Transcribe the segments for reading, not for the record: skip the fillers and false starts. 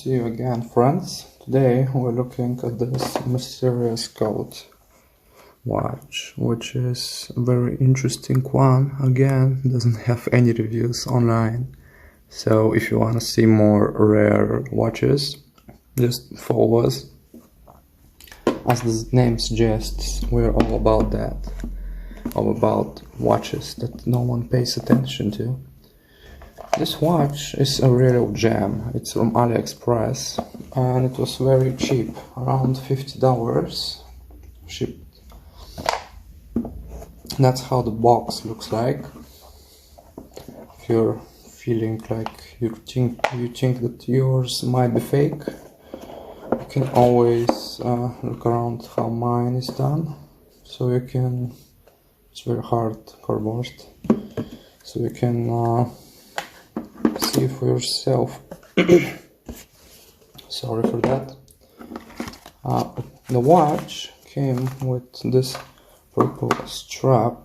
see you again, friends. Today we're looking at this mysterious gold watch, which is a very interesting one. Again, doesn't have any reviews online. So if you want to see more rare watches, just follow us. As the name suggests, we're all about that. All about watches that no one pays attention to. This watch is a real gem. It's from AliExpress and it was very cheap, around $50 shipped. That's how the box looks like. If you're feeling like you think that yours might be fake, you can always look around how mine is done. So you can, it's very hard cardboard, so you can see for yourself. Sorry for that. The watch came with this purple strap,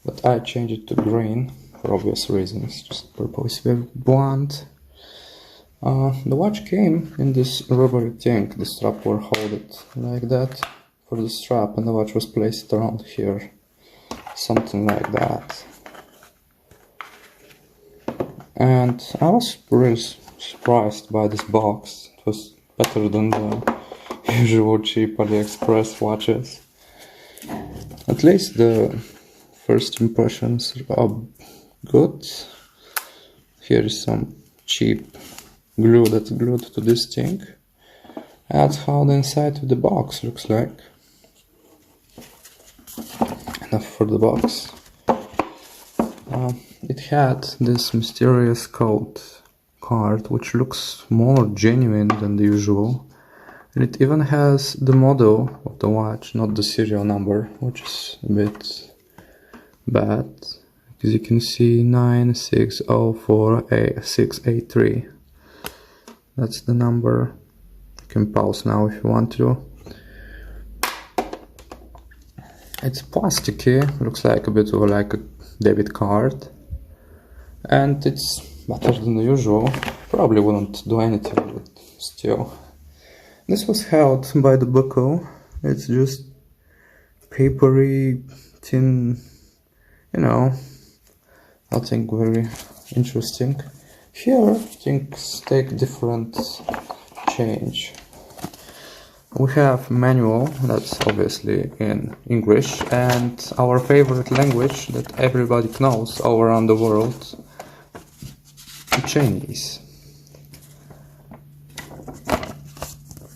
but I changed it to green for obvious reasons. Just purple is very blunt. The watch came in this rubbery thing. The strap will hold it like that for the strap, and the watch was placed around here, something like that. And I was really surprised by this box. It was better than the usual cheap AliExpress watches. At least the first impressions are good. Here is some cheap glue that's glued to this thing. That's how the inside of the box looks like. Enough for the box. It had this mysterious code card, which looks more genuine than the usual. And it even has the model of the watch, not the serial number, which is a bit bad. As you can see, 9604683. That's the number. You can pause now if you want to. It's plasticky, looks like a bit of like a debit card. And it's better than the usual. Probably wouldn't do anything, but still. This was held by the buckle. It's just papery, thin, you know, nothing very interesting. Here, things take different change. We have manual, that's obviously in English, and our favorite language that everybody knows all around the world, Chinese.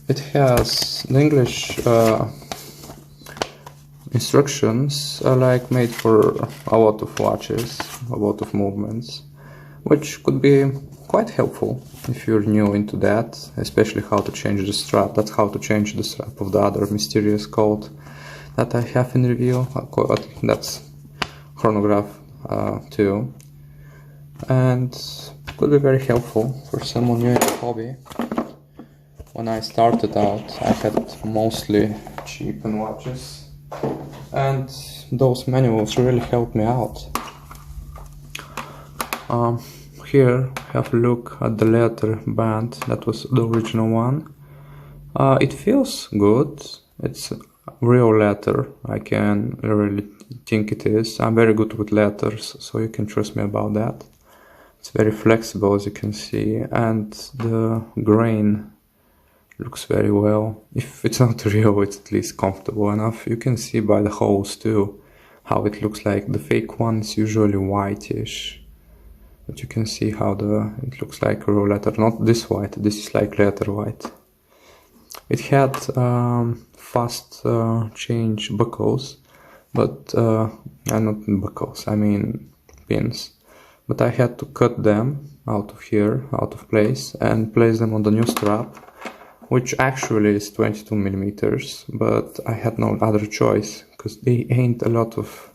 It has the English instructions are like made for a lot of watches, a lot of movements, which could be quite helpful if you're new into that, especially how to change the strap. That's how to change the strap of the other mysterious code that I have in review. That's Chronograph too, and could be very helpful for someone new in the hobby. When I started out, I had mostly cheap watches, and those manuals really helped me out. Here, have a look at the leather band. That was the original one. It feels good. It's real leather. I can really think it is. I'm very good with leathers, so you can trust me about that. It's very flexible, as you can see, and the grain looks very well. If it's not real, it's at least comfortable enough. You can see by the holes too how it looks like. The fake one is usually whitish, but you can see how it looks like real leather. Not this white, this is like leather white. It had fast change buckles, but not buckles, I mean pins. But I had to cut them out of here, out of place, and place them on the new strap, which actually is 22 millimeters, but I had no other choice, because there ain't a lot of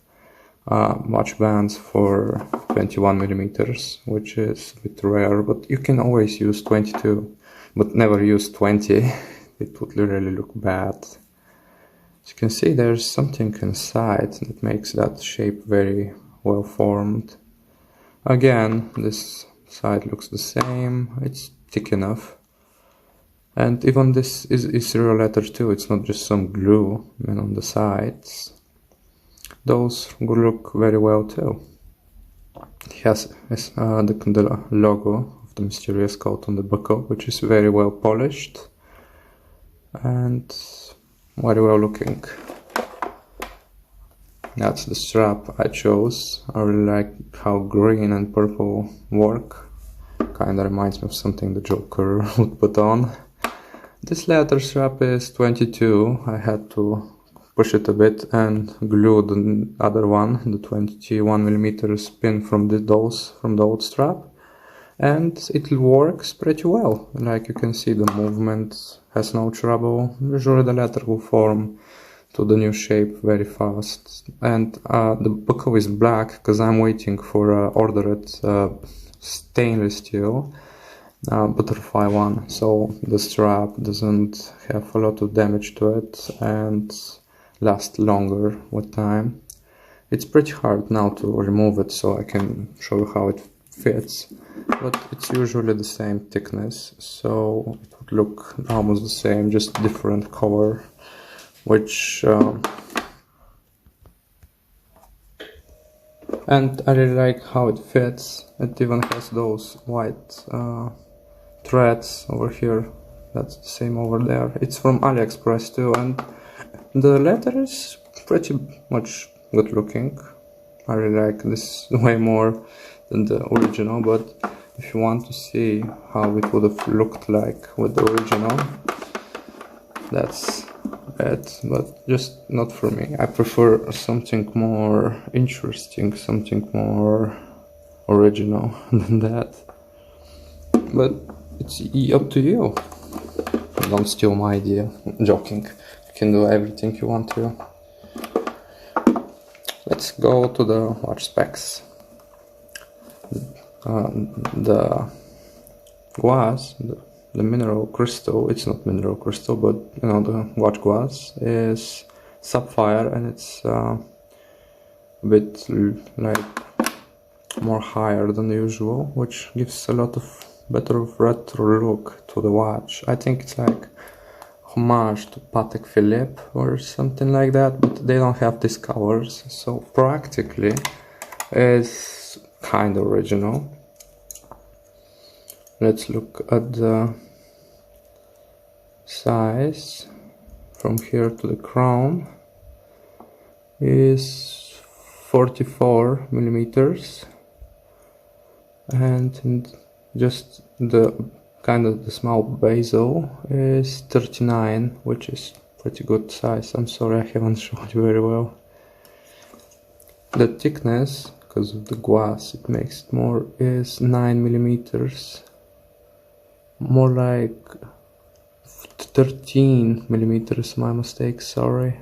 watch bands for 21 millimeters, which is a bit rare, but you can always use 22, but never use 20. It would really look bad. As you can see, there's something inside that makes that shape very well formed. Again, this side looks the same. It's thick enough. And even this is real leather too, it's not just some glue on the sides. Those look very well too. It has the logo of the mysterious coat on the buckle, which is very well polished and very well looking. That's the strap I chose. I really like how green and purple work. Kinda reminds me of something the Joker would put on. This leather strap is 22. I had to push it a bit and glue the other one, the 21mm pin from the old strap, and it works pretty well. Like you can see, the movement has no trouble. Usually the leather will form to the new shape very fast. And the buckle is black because I'm waiting for ordered stainless steel butterfly one, so the strap doesn't have a lot of damage to it and last longer with time. It's pretty hard now to remove it, so I can show you how it fits, but it's usually the same thickness, so it would look almost the same, just different color, which and I really like how it fits. It even has those white threads over here. That's the same over there. It's from AliExpress too, and the leather is pretty much good looking. I really like this way more than the original, but if you want to see how it would have looked like with the original, that's it, but just not for me. I prefer something more interesting, something more original than that. But it's up to you. Don't steal my idea. I'm joking. You can do everything you want to. Let's go to the watch specs. The glass, the mineral crystal, it's not mineral crystal, but you know, the watch glass is sapphire, and it's a bit like more higher than usual, which gives a lot of better retro look to the watch. I think it's like homage to Patek Philippe or something like that, but they don't have these colors, so practically it's kind of original. Let's look at the size from here to the crown. Is 44 millimeters, and just the kind of the small bezel is 39, which is pretty good size. I'm sorry I haven't shown you very well. The thickness, because of the glass it makes it more, is 9 millimeters, more like 13 millimeters, my mistake, sorry.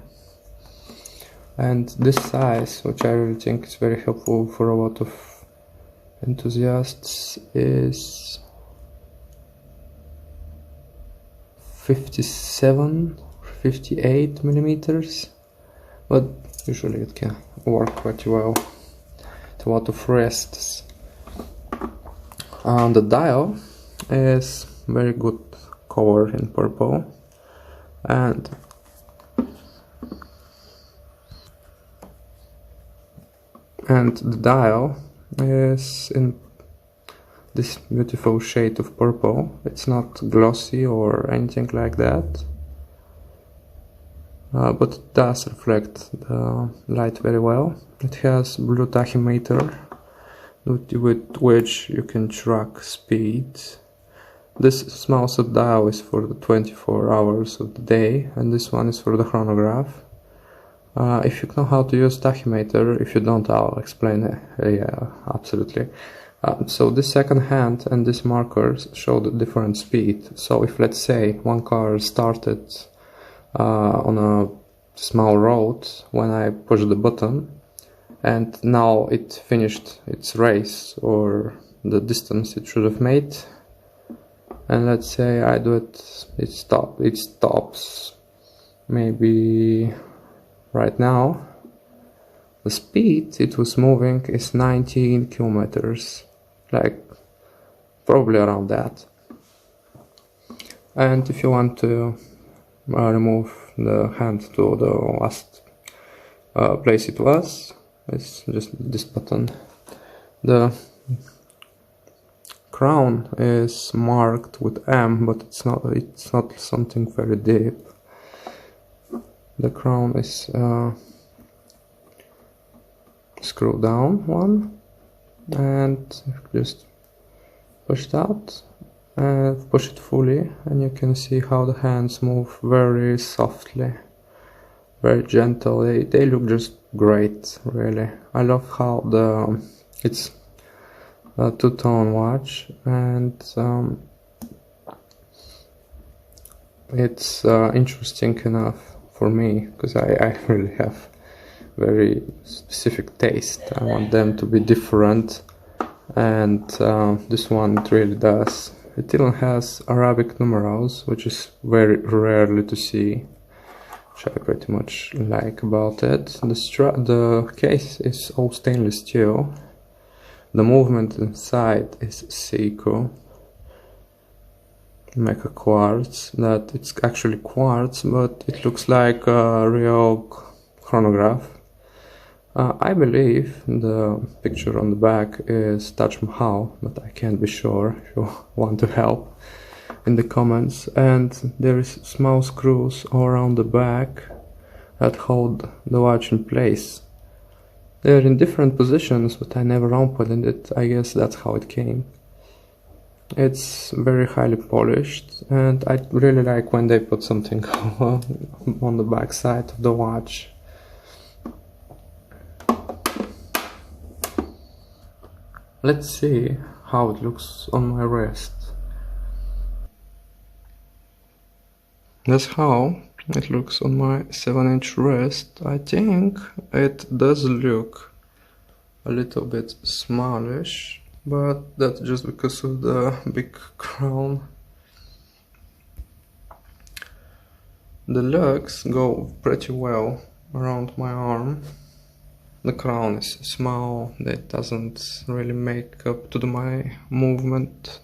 And this size, which I really think is very helpful for a lot of enthusiasts, is 57, 58 millimeters, but usually it can work pretty well with a lot of wrists. The dial is very good color in purple, and the dial is in this beautiful shade of purple. It's not glossy or anything like that, but it does reflect the light very well. It has blue tachymeter with which you can track speed. This small sub-dial is for the 24 hours of the day, and this one is for the chronograph. If you know how to use tachymeter, if you don't, I'll explain it. Yeah, absolutely. So this second hand and this markers show the different speed. So if, let's say, one car started on a small road when I push the button, and now it finished its race or the distance it should have made, and let's say I do it, it stops maybe right now. The speed it was moving is 19 kilometers, like probably around that. And if you want to remove the hand to the last place it was, it's just this button. The crown is marked with M, but it's not something very deep. The crown is screw down one, and just push it out and push it fully, and you can see how the hands move very softly, very gentle. They look just great, really. I love how it's a two-tone watch, and it's interesting enough for me, because I really have very specific taste. I want them to be different, and this one it really does. It even has Arabic numerals, which is very rarely to see, which I pretty much like about it. The case is all stainless steel. The movement inside is Seiko MecaQuartz. That it's actually quartz, but it looks like a real chronograph. I believe the picture on the back is Taj Mahal, but I can't be sure. If you want to help in the comments. And there is small screws all around the back that hold the watch in place. They're in different positions, but I never opened it. I guess that's how it came. It's very highly polished, and I really like when they put something on the back side of the watch. Let's see how it looks on my wrist. That's how it looks on my 7-inch wrist. I think it does look a little bit smallish, but that's just because of the big crown. The lugs go pretty well around my arm. The crown is small, that doesn't really make up to my movement.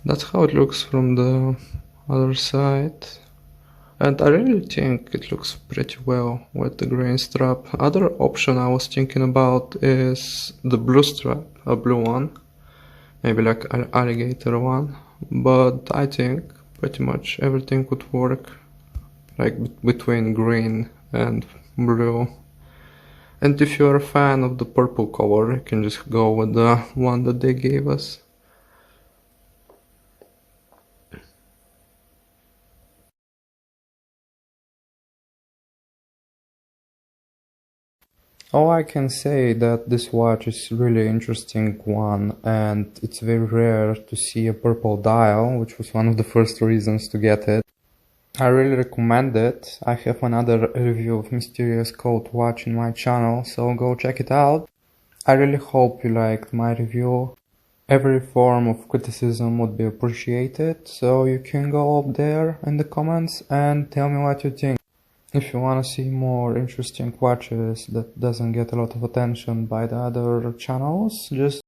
That's how it looks from the other side. And I really think it looks pretty well with the green strap. Other option I was thinking about is the blue strap, a blue one. Maybe like an alligator one. But I think pretty much everything could work like between green and blue. And if you're a fan of the purple color, you can just go with the one that they gave us. All I can say that this watch is really interesting one, and it's very rare to see a purple dial, which was one of the first reasons to get it. I really recommend it. I have another review of Mysterious Cold watch in my channel, so go check it out. I really hope you liked my review. Every form of criticism would be appreciated, so you can go up there in the comments and tell me what you think. If you want to see more interesting watches that doesn't get a lot of attention by the other channels, just